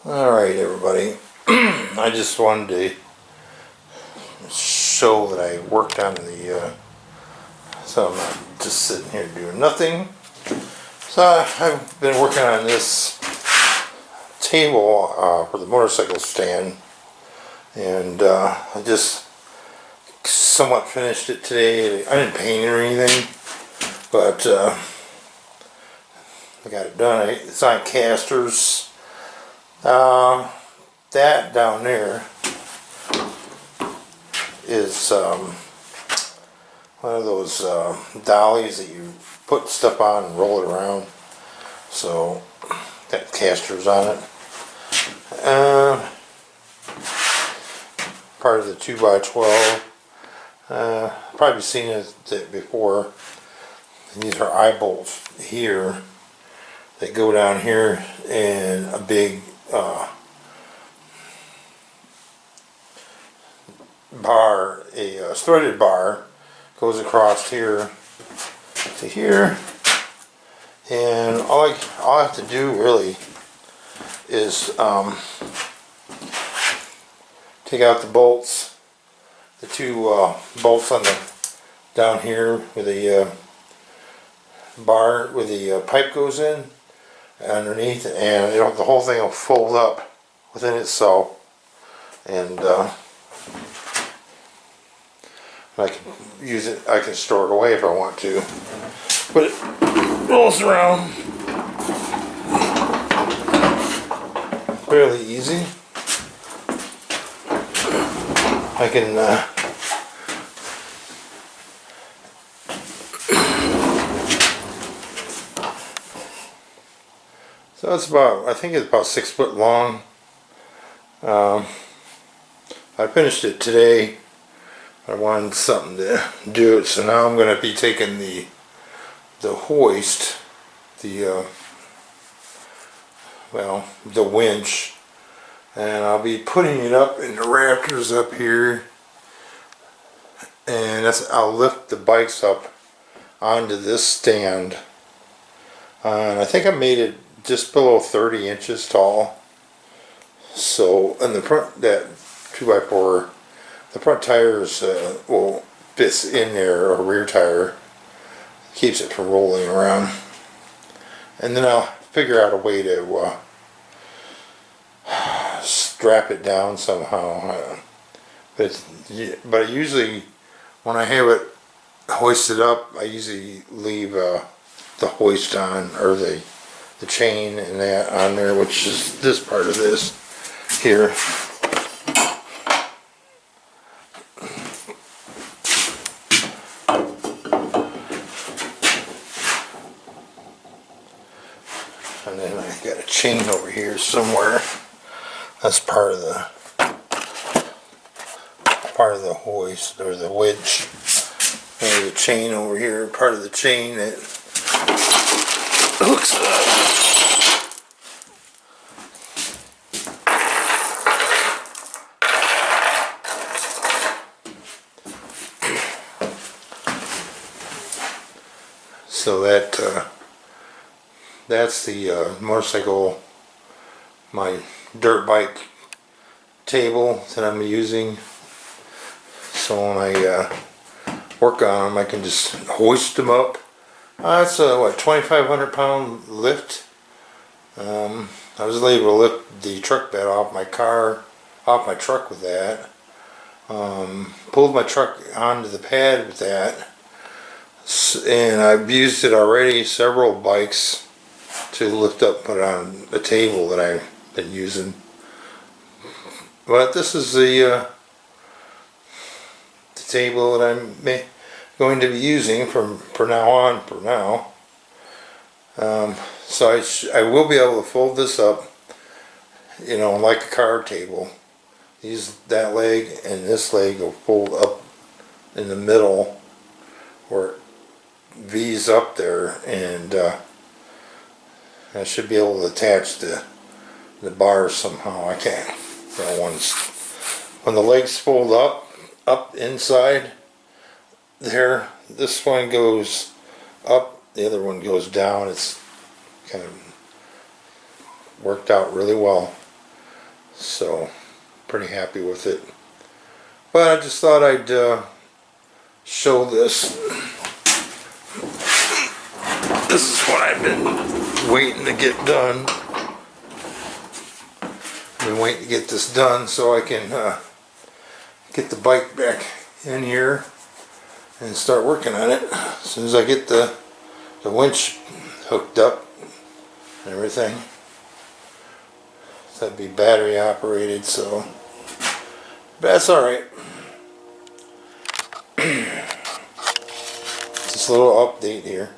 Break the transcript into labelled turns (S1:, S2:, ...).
S1: Alright everybody, I just wanted to show that I worked on so I'm not just sitting here doing nothing. So I've been working on this table for the motorcycle stand, and I just somewhat finished it today. I didn't paint it or anything, but I got it done. It's on casters. That down there is one of those dollies that you put stuff on and roll it around. So that caster's on it. Part of the 2x12. Probably seen it before. And these are eye bolts here that go down here, and a big bar, a threaded bar goes across here to here, and all I have to do really is take out the bolts, the two bolts on the down here where the bar where the pipe goes in underneath, and the whole thing will fold up within itself, and I can use it. I can store it away if I want to, but it rolls around fairly easy. I can so it's about, I think it's about 6 foot long. I finished it today. I wanted something to do it, so now I'm going to be taking the hoist, the winch, and I'll be putting it up in the rafters up here, and I'll lift the bikes up onto this stand, and I think I made it just below 30 inches tall. So in the front, that 2x4, the front tires will fit in there, or rear tire keeps it from rolling around, and then I'll figure out a way to strap it down somehow. But usually when I have it hoisted up, I usually leave the hoist on, or the chain and that on there, which is this part of this here. And then I got a chain over here somewhere. That's part of the hoist, or the wedge. There's a chain over here, part of the chain that hooks up. So that's the motorcycle, my dirt bike table that I'm using. So when I work on them, I can just hoist them up. That's a 2,500 pound lift. I was able to lift the truck bed off my truck with that. Pulled my truck onto the pad with that. And I've used it already, several bikes, to lift up, put it on the table that I've been using. But this is the table that I'm going to be using for now on. So I will be able to fold this up, like a card table. That leg and this leg will fold up in the middle where it V's up there, and I should be able to attach the bars somehow. I can't. When the legs fold up inside there, this one goes up, the other one goes down. It's kind of worked out really well. So pretty happy with it. But I just thought I'd show this. This is what I've been waiting to get done. I've been waiting to get this done so I can get the bike back in here and start working on it. As soon as I get the winch hooked up and everything. That'd be battery operated, so that's alright. Just a little update here.